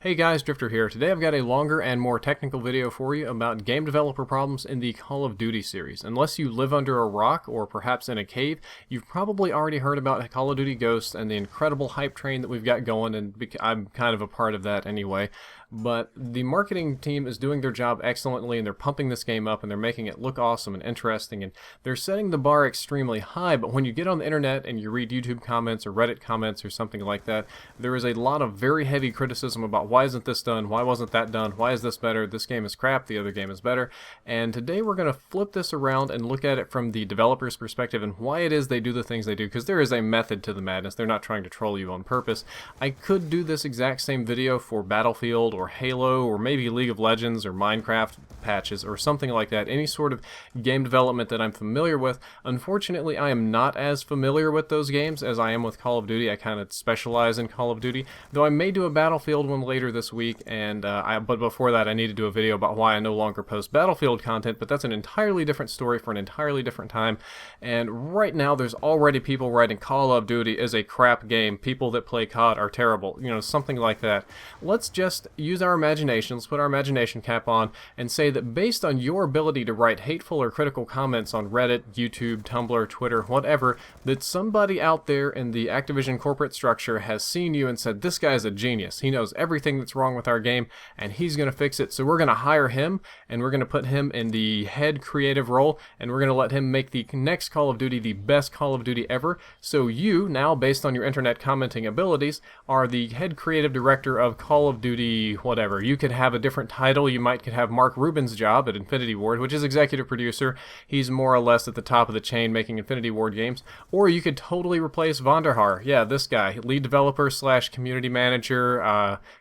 Hey guys, Drifter here. Today I've got a longer and more technical video for you about game developer problems in the Call of Duty series. Unless you live under a rock or perhaps in a cave, you've probably already heard about Call of Duty Ghosts and the incredible hype train that we've got going, and I'm kind of a part of that anyway. But the marketing team is doing their job excellently, and they're pumping this game up, and they're making it look awesome and interesting, and they're setting the bar extremely high. But when you get on the internet and you read YouTube comments or Reddit comments or something like that, there is a lot of very heavy criticism about why isn't this done, why wasn't that done, why is this better, this game is crap, the other game is better. And today we're going to flip this around and look at it from the developer's perspective and why it is they do the things they do, because there is a method to the madness. They're not trying to troll you on purpose. I could do this exact same video for Battlefield or Halo or maybe League of Legends or Minecraft patches or something like that, any sort of game development that I'm familiar with. Unfortunately, I am not as familiar with those games as I am with Call of Duty. I kind of specialize in Call of Duty, though I may do a Battlefield one later this week, and but before that I need to do a video about why I no longer post Battlefield content, but that's an entirely different story for an entirely different time. And right now there's already people writing Call of Duty is a crap game, people that play CoD are terrible, you know, something like that. Let's just use our imagination, let's put our imagination cap on and say that based on your ability to write hateful or critical comments on Reddit, YouTube, Tumblr, Twitter, whatever, that somebody out there in the Activision corporate structure has seen you and said, this guy's a genius, he knows everything that's wrong with our game and he's going to fix it, so we're going to hire him and we're going to put him in the head creative role and we're going to let him make the next Call of Duty the best Call of Duty ever. So you, now based on your internet commenting abilities, are the head creative director of Call of Duty whatever. You could have a different title. You could have Mark Rubin's job at Infinity Ward, which is executive producer. He's more or less at the top of the chain making Infinity Ward games. Or you could totally replace Vonderhaar. Yeah, this guy, lead developer / community manager,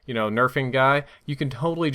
nerfing guy. You can totally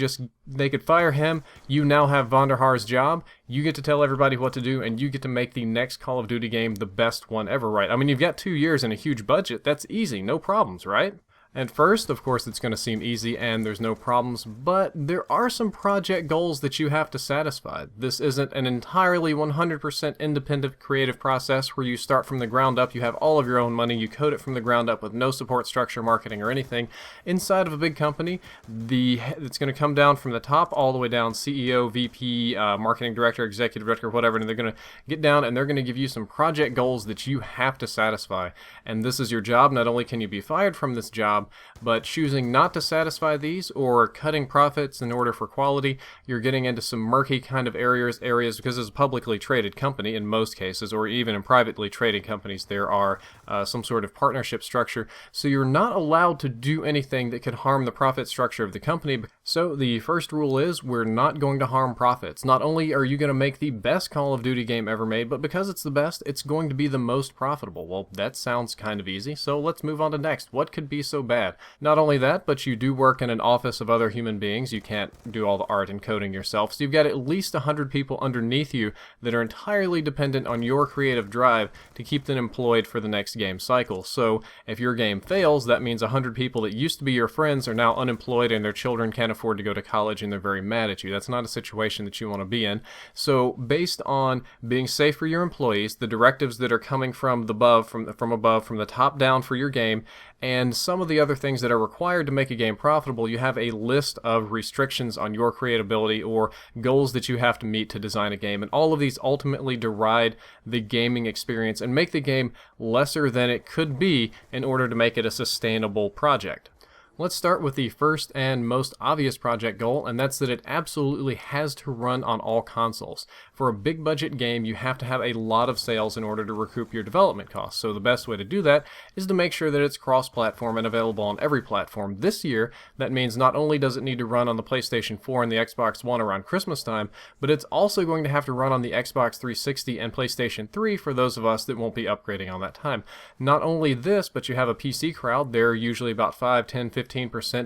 they could fire him. You now have Vonderhaar's job. You get to tell everybody what to do, and you get to make the next Call of Duty game the best one ever, right? I mean, you've got 2 years and a huge budget. That's easy, no problems, right? At first, of course, it's going to seem easy and there's no problems, but there are some project goals that you have to satisfy. This isn't an entirely 100% independent creative process where you start from the ground up, you have all of your own money, you code it from the ground up with no support structure, marketing, or anything. Inside of a big company, it's going to come down from the top all the way down, CEO, VP, marketing director, executive director, whatever, and they're going to get down and they're going to give you some project goals that you have to satisfy. And this is your job. Not only can you be fired from this job, but choosing not to satisfy these or cutting profits in order for quality, you're getting into some murky kind of areas because it's a publicly traded company in most cases, or even in privately traded companies there are some sort of partnership structure, so you're not allowed to do anything that could harm the profit structure of the company. So the first rule is we're not going to harm profits. Not only are you going to make the best Call of Duty game ever made, but because it's the best, it's going to be the most profitable. Well, that sounds kind of easy, so let's move on to next. What could be so bad? Not only that, but you do work in an office of other human beings. You can't do all the art and coding yourself, so you've got at least 100 people underneath you that are entirely dependent on your creative drive to keep them employed for the next game cycle. So if your game fails, that means 100 people that used to be your friends are now unemployed and their children can't afford to go to college and they're very mad at you. That's not a situation that you want to be in. So based on being safe for your employees, the directives that are coming from above, from the top down for your game, and some of the other things that are required to make a game profitable, you have a list of restrictions on your creatability or goals that you have to meet to design a game, and all of these ultimately deride the gaming experience and make the game lesser than it could be in order to make it a sustainable project. Let's start with the first and most obvious project goal, and that's that it absolutely has to run on all consoles. For a big budget game, you have to have a lot of sales in order to recoup your development costs. So the best way to do that is to make sure that it's cross-platform and available on every platform. This year, that means not only does it need to run on the PlayStation 4 and the Xbox One around Christmas time, but it's also going to have to run on the Xbox 360 and PlayStation 3 for those of us that won't be upgrading on that time. Not only this, but you have a PC crowd. They're usually about 5, 10, 15%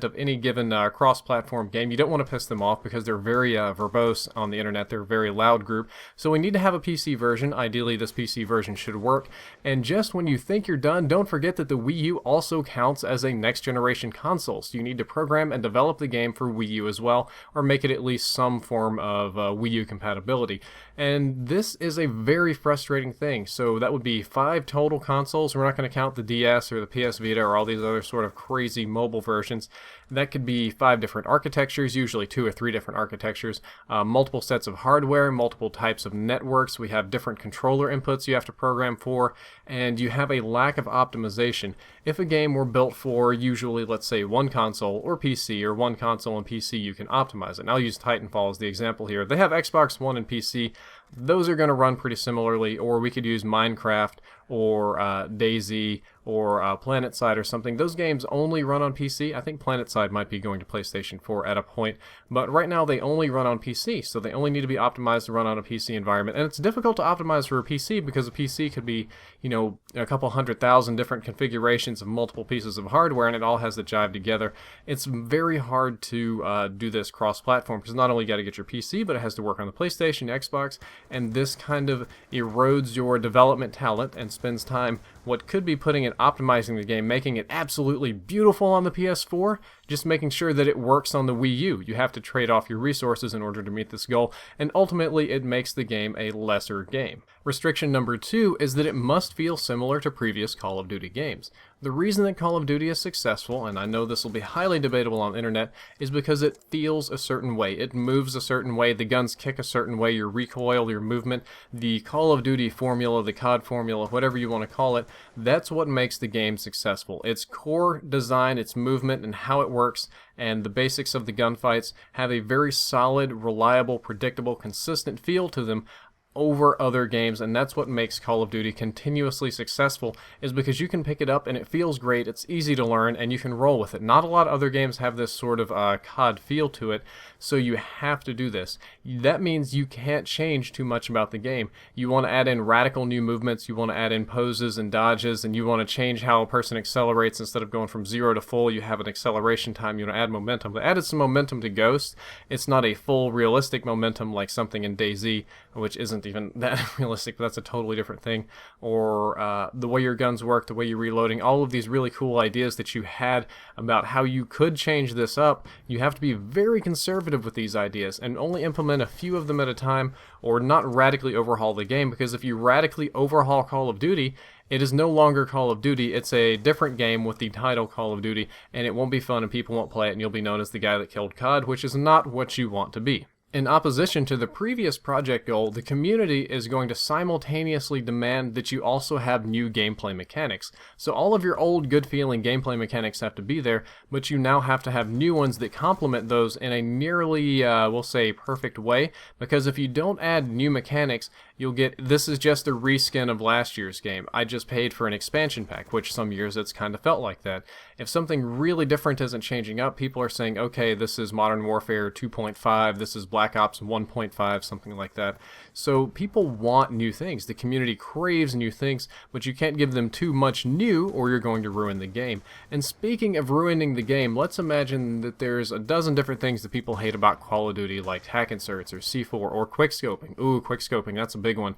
of any given cross-platform game. You don't want to piss them off because they're very verbose on the internet. They're a very loud group. So we need to have a PC version. Ideally, this PC version should work. And just when you think you're done, don't forget that the Wii U also counts as a next-generation console. So you need to program and develop the game for Wii U as well, or make it at least some form of Wii U compatibility. And this is a very frustrating thing. So that would be 5 total consoles. We're not going to count the DS or the PS Vita or all these other sort of crazy mobile versions versions. That could be 5 different architectures, usually 2 or 3 different architectures, multiple sets of hardware, multiple types of networks. We have different controller inputs you have to program for, and you have a lack of optimization. If a game were built for usually, let's say, one console or PC, or one console and PC, you can optimize it. And I'll use Titanfall as the example here. They have Xbox One and PC. Those are going to run pretty similarly, or we could use Minecraft or DayZ or PlanetSide or something. Those games only run on PC. I think PlanetSide might be going to PlayStation 4 at a point, but right now they only run on PC, so they only need to be optimized to run on a PC environment. And it's difficult to optimize for a PC because a PC could be, you know, a couple 100,000 different configurations of multiple pieces of hardware, and it all has to jive together. It's very hard to do this cross-platform because not only you got to get your PC, but it has to work on the PlayStation, Xbox, and this kind of erodes your development talent and spends time what could be putting it optimizing the game, making it absolutely beautiful on the PS4, just making sure that it works on the Wii U. You have to trade off your resources in order to meet this goal, and ultimately it makes the game a lesser game. Restriction number 2 is that it must feel similar to previous Call of Duty games. The reason that Call of Duty is successful, and I know this will be highly debatable on the internet, is because it feels a certain way. It moves a certain way, the guns kick a certain way, your recoil, your movement, the Call of Duty formula, the CoD formula, whatever you want to call it, that's what makes the game successful. Its core design, its movement, and how it works, and the basics of the gunfights have a very solid, reliable, predictable, consistent feel to them over other games, and that's what makes Call of Duty continuously successful, is because you can pick it up and it feels great, it's easy to learn, and you can roll with it. Not a lot of other games have this sort of COD feel to it, so you have to do this. That means you can't change too much about the game. You want to add in radical new movements, you want to add in poses and dodges, and you want to change how a person accelerates. Instead of going from 0 to full, you have an acceleration time, you want to add momentum. They added some momentum to Ghost. It's not a full realistic momentum like something in DayZ, which isn't even that realistic, but that's a totally different thing. Or the way your guns work, the way you're reloading, all of these really cool ideas that you had about how you could change this up. You have to be very conservative with these ideas and only implement a few of them at a time, or not radically overhaul the game, because if you radically overhaul Call of Duty, it is no longer Call of Duty. It's a different game with the title Call of Duty, and it won't be fun and people won't play it, and you'll be known as the guy that killed COD, which is not what you want to be. In opposition to the previous project goal, the community is going to simultaneously demand that you also have new gameplay mechanics. So all of your old good-feeling gameplay mechanics have to be there, but you now have to have new ones that complement those in a nearly, we'll say, perfect way, because if you don't add new mechanics, you'll get, this is just a reskin of last year's game. I just paid for an expansion pack, which some years it's kind of felt like that. If something really different isn't changing up, people are saying, okay, this is Modern Warfare 2.5, this is Black Ops 1.5, something like that. So people want new things. The community craves new things, but you can't give them too much new or you're going to ruin the game. And speaking of ruining the game, let's imagine that there's a dozen different things that people hate about Call of Duty, like hack inserts or C4 or quickscoping. Ooh, quickscoping, that's a big one.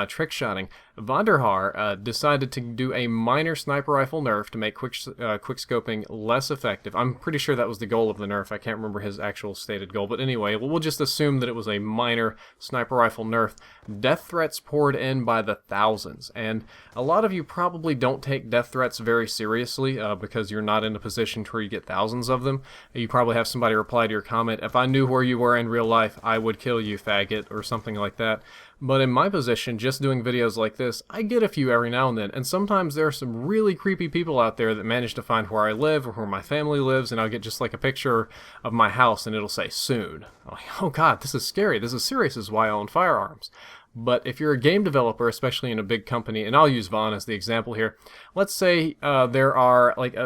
Trick shotting. Vanderhaar decided to do a minor sniper rifle nerf to make quickscoping less effective. I'm pretty sure that was the goal of the nerf. I can't remember his actual stated goal, but anyway, we'll just assume that it was a minor sniper rifle nerf. Death threats poured in by the thousands, and a lot of you probably don't take death threats very seriously because you're not in a position where you get thousands of them. You probably have somebody reply to your comment, if I knew where you were in real life, I would kill you, faggot, or something like that. But in my position, just doing videos like this, I get a few every now and then, and sometimes there are some really creepy people out there that manage to find where I live or where my family lives, and I'll get just like a picture of my house and it'll say soon. I'm like, oh god, this is scary, this is serious, this is why I own firearms. But if you're a game developer, especially in a big company, and I'll use Vaughn as the example here, let's say there are like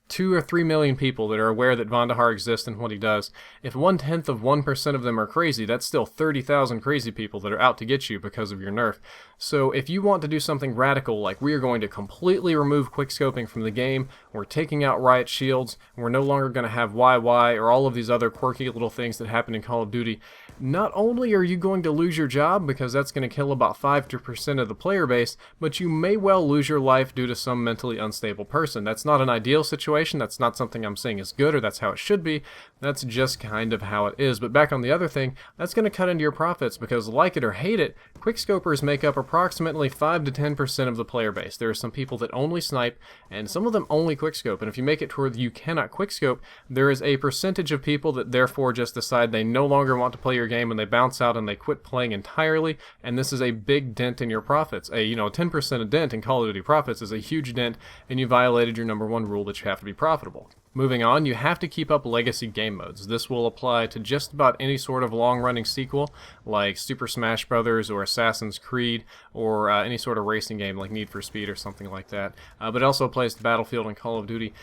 2 or 3 million people that are aware that Vanderhaar exists and what he does. If 0.1% of them are crazy, that's still 30,000 crazy people that are out to get you because of your nerf. So if you want to do something radical, like we are going to completely remove quickscoping from the game, we're taking out riot shields, and we're no longer going to have YY or all of these other quirky little things that happen in Call of Duty, not only are you going to lose your job because that's going to kill about 5% of the player base, but you may well lose your life due to some mentally unstable person. That's not an ideal situation. That's not something I'm saying is good or that's how it should be. That's just kind of how it is. But back on the other thing, that's going to cut into your profits because, like it or hate it, quickscopers make up approximately 5 to 10% of the player base. There are some people that only snipe, and some of them only quickscope. And if you make it to where you cannot quickscope, there is a percentage of people that therefore just decide they no longer want to play your game and they bounce out and they quit playing entirely. And this is a big dent in your profits. A 10% dent in Call of Duty profits is a huge dent, and you violated your #1 rule that you have to be profitable. Moving on, you have to keep up legacy game modes. This will apply to just about any sort of long-running sequel like Super Smash Bros. Or Assassin's Creed or any sort of racing game like Need for Speed or something like that. But it also applies to Battlefield and Call of Duty.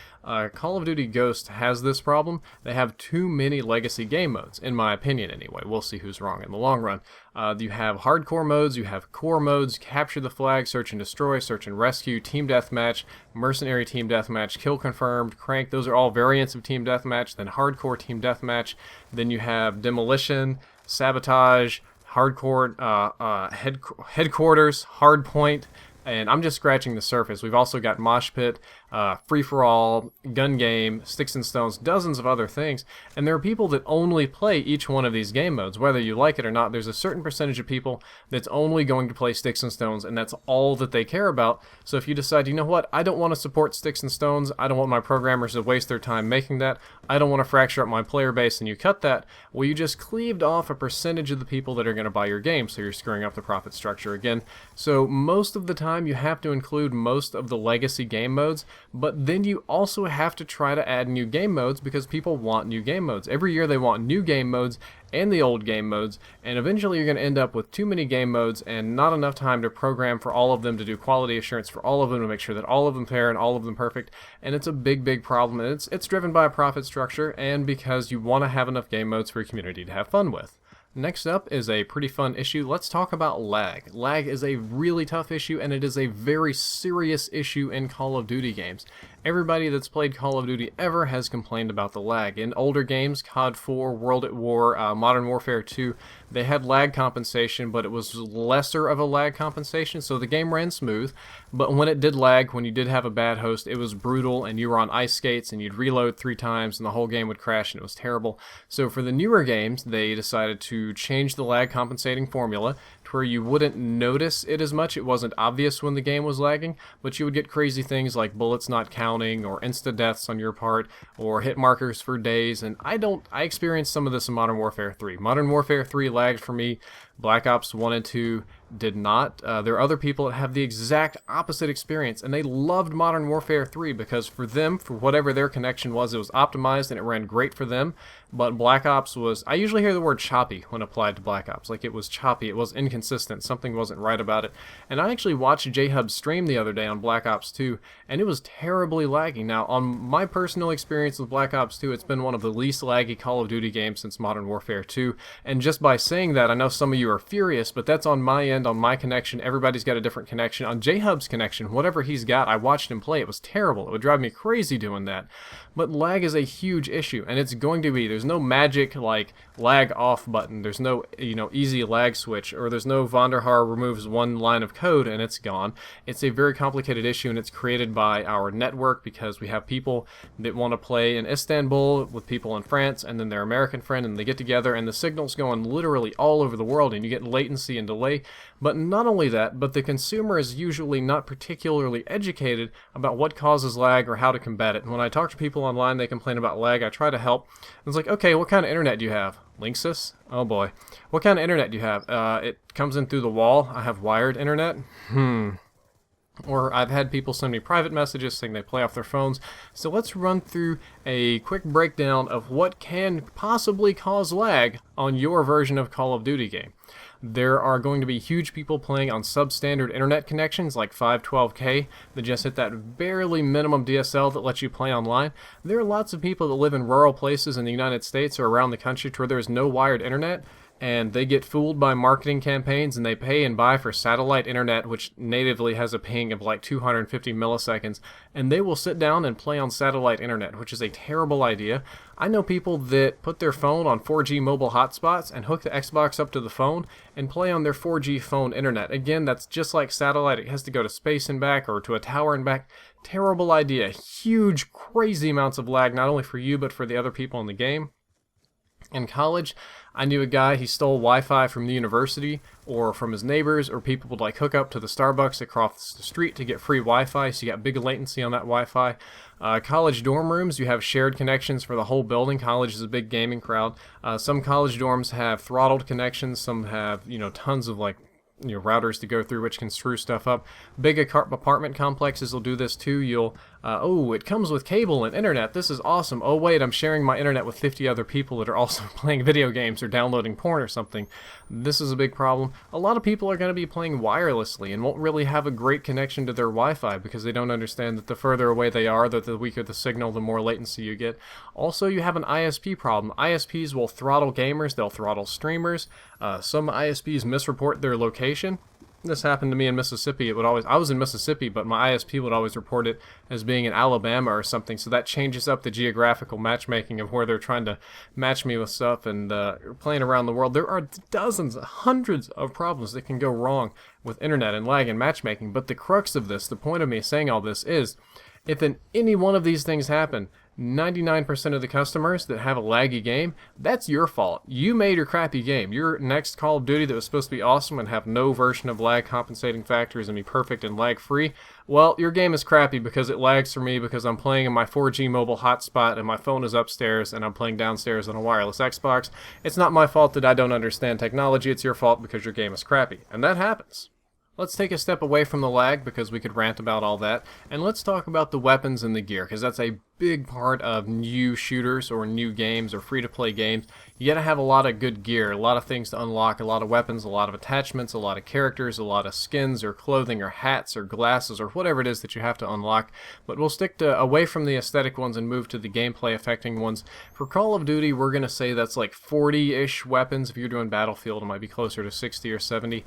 Call of Duty Ghost has this problem. They have too many legacy game modes, in my opinion anyway. We'll see who's wrong in the long run. You have hardcore modes, you have core modes, capture the flag, search and destroy, search and rescue, team deathmatch, mercenary team deathmatch, kill confirmed, crank. Those are all variants of team deathmatch. Then hardcore team deathmatch. Then you have demolition, sabotage, hardcore headquarters, hardpoint. And I'm just scratching the surface. We've also got Mosh Pit, Free-for-all, Gun Game, Sticks and Stones, dozens of other things. And there are people that only play each one of these game modes. Whether you like it or not, there's a certain percentage of people that's only going to play Sticks and Stones, and that's all that they care about. So if you decide, you know what, I don't want to support Sticks and Stones, I don't want my programmers to waste their time making that, I don't want to fracture up my player base, and you cut that, well, you just cleaved off a percentage of the people that are going to buy your game, so you're screwing up the profit structure again. So most of the time, you have to include most of the legacy game modes, but then you also have to try to add new game modes because people want new game modes. Every year they want new game modes and the old game modes, and eventually you're going to end up with too many game modes and not enough time to program for all of them, to do quality assurance for all of them, to make sure that all of them fair and all of them perfect. And it's a big problem, and it's driven by a profit structure and because you want to have enough game modes for your community to have fun with. Next up is a pretty fun issue. Let's talk about lag. Lag is a really tough issue, and it is a very serious issue in Call of Duty games. Everybody that's played Call of Duty ever has complained about the lag. In older games, COD 4, World at War, Modern Warfare 2, they had lag compensation, but it was lesser of a lag compensation, so the game ran smooth. But when it did lag, when you did have a bad host, it was brutal, and you were on ice skates, and you'd reload 3 times, and the whole game would crash, and it was terrible. So for the newer games, they decided to change the lag compensating formula to where you wouldn't notice it as much. It wasn't obvious when the game was lagging, but you would get crazy things like bullets not counting or insta-deaths on your part or hit markers for days. And I experienced some of this in Modern Warfare 3. Modern Warfare 3 lagged for me. Black Ops 1 and 2 did not. There are other people that have the exact opposite experience, and they loved Modern Warfare 3 because for them, for whatever their connection was, it was optimized and it ran great for them. But Black Ops was, I usually hear the word choppy when applied to Black Ops. Like, it was choppy, it was inconsistent, something wasn't right about it. And I actually watched J-Hub stream the other day on Black Ops 2, and it was terribly laggy. Now, on my personal experience with Black Ops 2, it's been one of the least laggy Call of Duty games since Modern Warfare 2. And just by saying that, I know some of you are furious, but that's on my end, on my connection. Everybody's got a different connection. On J-Hub's connection, whatever he's got, I watched him play. It was terrible. It would drive me crazy doing that. But lag is a huge issue, and it's going to be. There's no magic, like, lag off button. There's no, easy lag switch, or there's no Vonderhaar removes one line of code and it's gone. It's a very complicated issue, and it's created by our network because we have people that want to play in Istanbul with people in France, and then their American friend, and they get together, and the signal's going literally all over the world, and you get latency and delay. But not only that, but the consumer is usually not particularly educated about what causes lag or how to combat it. And when I talk to people online, they complain about lag. I try to help. And it's like, okay, what kind of internet do you have? Linksys? Oh boy. What kind of internet do you have? It comes in through the wall. I have wired internet. Or I've had people send me private messages saying they play off their phones. So let's run through a quick breakdown of what can possibly cause lag on your version of Call of Duty game. There are going to be huge people playing on substandard internet connections like 512K that just hit that barely minimum DSL that lets you play online. There are lots of people that live in rural places in the United States or around the country to where there is no wired internet. and they get fooled by marketing campaigns, and they pay and buy for satellite internet, which natively has a ping of like 250 milliseconds, and they will sit down and play on satellite internet, which is a terrible idea. I know people that put their phone on 4G mobile hotspots and hook the Xbox up to the phone and play on their 4G phone internet. Again, that's just like satellite. It has to go to space and back, or to a tower and back. Terrible idea. Huge, crazy amounts of lag, not only for you, but for the other people in the game. In college, I knew a guy, he stole Wi-Fi from the university or from his neighbors, or people would like hook up to the Starbucks across the street to get free Wi-Fi, so you got big latency on that Wi-Fi. College dorm rooms, you have shared connections for the whole building. College is a big gaming crowd. Some college dorms have throttled connections, some have, tons of routers to go through, which can screw stuff up. Big apartment complexes will do this too. You'll, oh, it comes with cable and internet. This is awesome. Oh wait, I'm sharing my internet with 50 other people that are also playing video games or downloading porn or something. This is a big problem. A lot of people are going to be playing wirelessly and won't really have a great connection to their Wi-Fi because they don't understand that the further away they are, the weaker the signal, the more latency you get. Also, you have an ISP problem. ISPs will throttle gamers, they'll throttle streamers. Some ISPs misreport their location. This happened to me in Mississippi. I was in Mississippi, but my ISP would always report it as being in Alabama or something, so that changes up the geographical matchmaking of where they're trying to match me with stuff, and playing around the world. There are dozens, hundreds of problems that can go wrong with internet and lag and matchmaking, but the crux of this, the point of me saying all this is, if in any one of these things happen, 99% of the customers that have a laggy game, that's your fault. You made your crappy game. Your next Call of Duty that was supposed to be awesome and have no version of lag compensating factors and be perfect and lag free, well, your game is crappy because it lags for me because I'm playing in my 4G mobile hotspot and my phone is upstairs and I'm playing downstairs on a wireless Xbox. It's not my fault that I don't understand technology. It's your fault because your game is crappy. And that happens. Let's take a step away from the lag because we could rant about all that, and let's talk about the weapons and the gear, because that's a big part of new shooters or new games or free-to-play games. You gotta have a lot of good gear, a lot of things to unlock, a lot of weapons, a lot of attachments, a lot of characters, a lot of skins or clothing or hats or glasses or whatever it is that you have to unlock. But we'll stick away from the aesthetic ones and move to the gameplay affecting ones. For Call of Duty, we're gonna say that's like 40-ish weapons. If you're doing Battlefield, it might be closer to 60 or 70.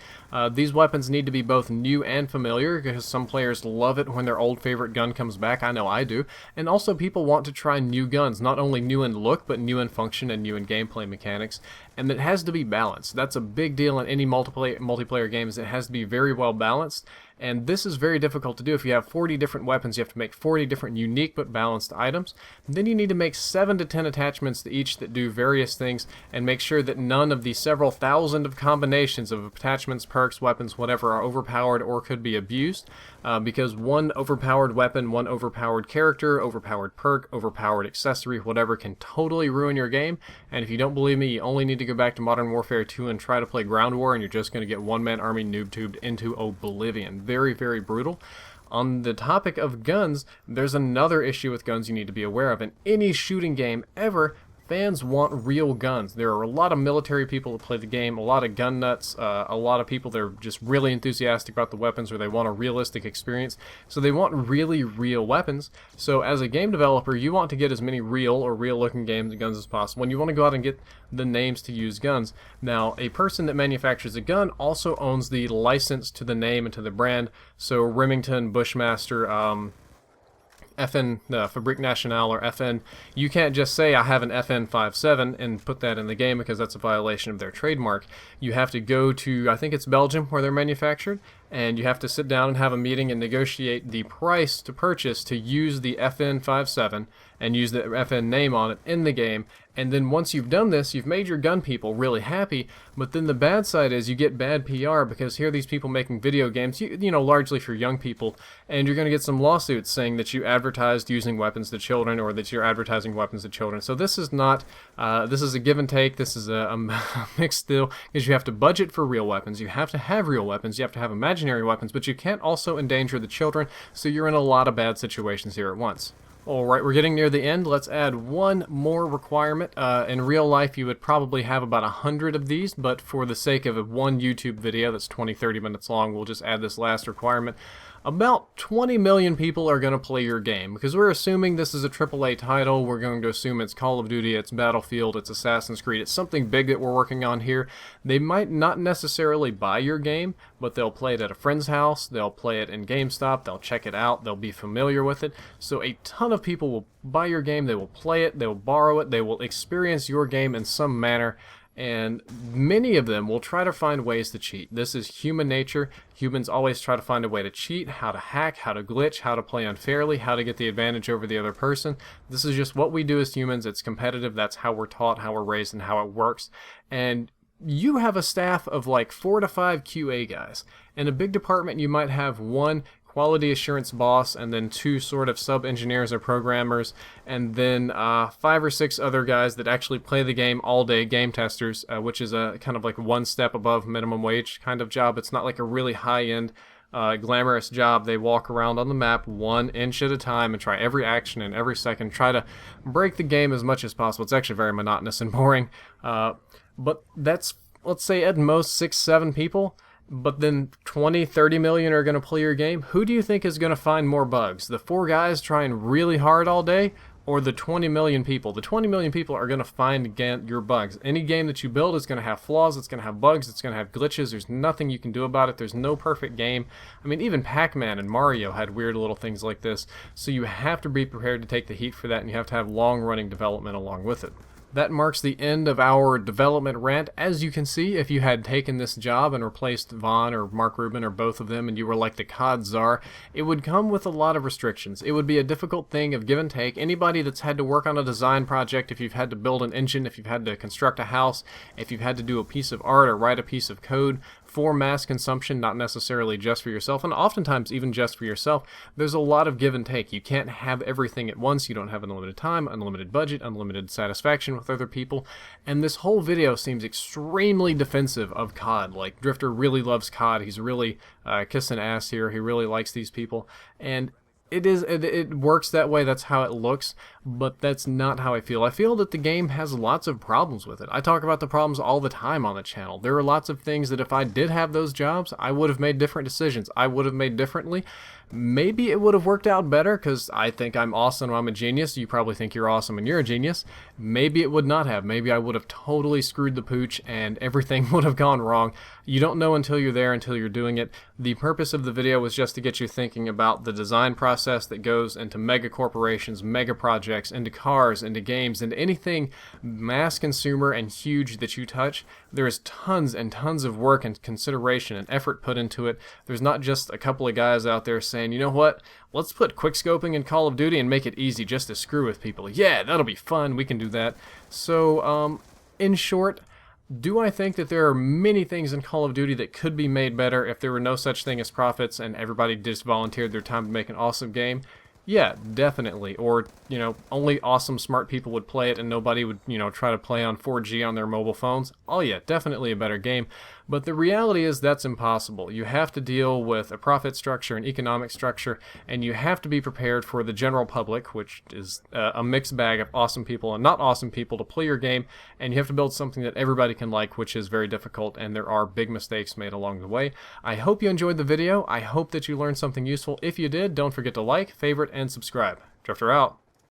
These weapons need to be both new and familiar, because some players love it when their old favorite gun comes back. I know I do. And also people want to try new guns, not only new in look, but new in function and new in gameplay mechanics. And it has to be balanced. That's a big deal in any multiplayer game, is it has to be very well balanced. And this is very difficult to do. If you have 40 different weapons, you have to make 40 different unique but balanced items. Then you need to make 7 to 10 attachments to each that do various things, and make sure that none of the several thousand of combinations of attachments, perks, weapons, whatever are overpowered or could be abused. Because one overpowered weapon, one overpowered character, overpowered perk, overpowered accessory, whatever, can totally ruin your game. And if you don't believe me, you only need to go back to Modern Warfare 2 and try to play Ground War, and you're just going to get one-man army noob-tubed into oblivion. Very, very brutal. On the topic of guns, there's another issue with guns you need to be aware of. In any shooting game ever, fans want real guns. There are a lot of military people that play the game, a lot of gun nuts, a lot of people that are just really enthusiastic about the weapons, or they want a realistic experience. So they want really real weapons. So as a game developer, you want to get as many real or real-looking guns as possible, and you want to go out and get the names to use guns. Now, a person that manufactures a gun also owns the license to the name and to the brand. So Remington, Bushmaster, FN, Fabrique Nationale, or FN, you can't just say I have an FN57 and put that in the game, because that's a violation of their trademark. You have to go to, I think it's Belgium where they're manufactured, and you have to sit down and have a meeting and negotiate the price to purchase to use the FN57 and use the FN name on it in the game. And then once you've done this, you've made your gun people really happy. But then the bad side is you get bad PR, because here are these people making video games, you know, largely for young people, and you're going to get some lawsuits saying that you advertised using weapons to children, or that you're advertising weapons to children. So this is not, this is a give and take. This is a mixed deal, because you have to budget for real weapons, you have to have real weapons, you have to have imaginary weapons, but you can't also endanger the children, so you're in a lot of bad situations here at once. Alright, we're getting near the end. Let's add one more requirement. In real life, you would probably have about 100 of these, but for the sake of one YouTube video that's 20-30 minutes long, we'll just add this last requirement. about 20 million people are going to play your game, because we're assuming this is a AAA title. We're going to assume it's Call of Duty, it's Battlefield, it's Assassin's Creed, it's something big that we're working on here. They might not necessarily buy your game, but they'll play it at a friend's house, they'll play it in GameStop, they'll check it out, they'll be familiar with it. So a ton of people will buy your game, they will play it, they will borrow it, they will experience your game in some manner, and many of them will try to find ways to cheat. This is human nature. Humans always try to find a way to cheat, how to hack, how to glitch, how to play unfairly, how to get the advantage over the other person. This is just what we do as humans. It's competitive. That's how we're taught, how we're raised, and how it works. And you have a staff of like 4 to 5 QA guys. In a big department, you might have one quality assurance boss, and then 2 sort of sub-engineers or programmers, and then 5 or 6 other guys that actually play the game all day, game testers, which is a kind of like one step above minimum wage kind of job. It's not like a really high-end glamorous job. They walk around on the map 1 inch at a time and try every action in every second, try to break the game as much as possible. It's actually very monotonous and boring, but that's, let's say, at most 6-7 people. But then 20-30 million are going to play your game. Who do you think is going to find more bugs? The 4 guys trying really hard all day, or the 20 million people? The 20 million people are going to find your bugs. Any game that you build is going to have flaws, it's going to have bugs, it's going to have glitches. There's nothing you can do about it. There's no perfect game. I mean, even Pac-Man and Mario had weird little things like this. So you have to be prepared to take the heat for that, and you have to have long-running development along with it. That marks the end of our development rant. As you can see, if you had taken this job and replaced Vaughn or Mark Rubin or both of them, and you were like the COD czar, it would come with a lot of restrictions. It would be a difficult thing of give and take. Anybody that's had to work on a design project, if you've had to build an engine, if you've had to construct a house, if you've had to do a piece of art or write a piece of code for mass consumption, not necessarily just for yourself, and oftentimes even just for yourself, there's a lot of give and take. You can't have everything at once. You don't have unlimited time, unlimited budget, unlimited satisfaction with other people, and this whole video seems extremely defensive of COD. Like, Drifter really loves COD. He's really kissing ass here. He really likes these people, and it works that way. That's how it looks, but that's not how I feel. I feel that the game has lots of problems with it. I talk about the problems all the time on the channel. There are lots of things that if I did have those jobs, I would have made different decisions. I would have made differently. Maybe it would have worked out better because I think I'm awesome, I'm a genius. You probably think you're awesome and you're a genius. Maybe it would not have. Maybe I would have totally screwed the pooch and everything would have gone wrong. You don't know until you're there, until you're doing it. The purpose of the video was just to get you thinking about the design process that goes into mega corporations, mega projects, into cars, into games, into anything mass consumer and huge that you touch. There is tons and tons of work and consideration and effort put into it. There's not just a couple of guys out there saying, you know what, let's put quickscoping in Call of Duty and make it easy just to screw with people. Yeah, that'll be fun, we can do that. So, in short, do I think that there are many things in Call of Duty that could be made better if there were no such thing as profits and everybody just volunteered their time to make an awesome game? Yeah, definitely. Or, you know, only awesome, smart people would play it and nobody would, you know, try to play on 4G on their mobile phones. Oh yeah, definitely a better game. But the reality is that's impossible. You have to deal with a profit structure, an economic structure, and you have to be prepared for the general public, which is a mixed bag of awesome people and not awesome people, to play your game, and you have to build something that everybody can like, which is very difficult, and there are big mistakes made along the way. I hope you enjoyed the video. I hope that you learned something useful. If you did, don't forget to like, favorite, and subscribe. Drifter out.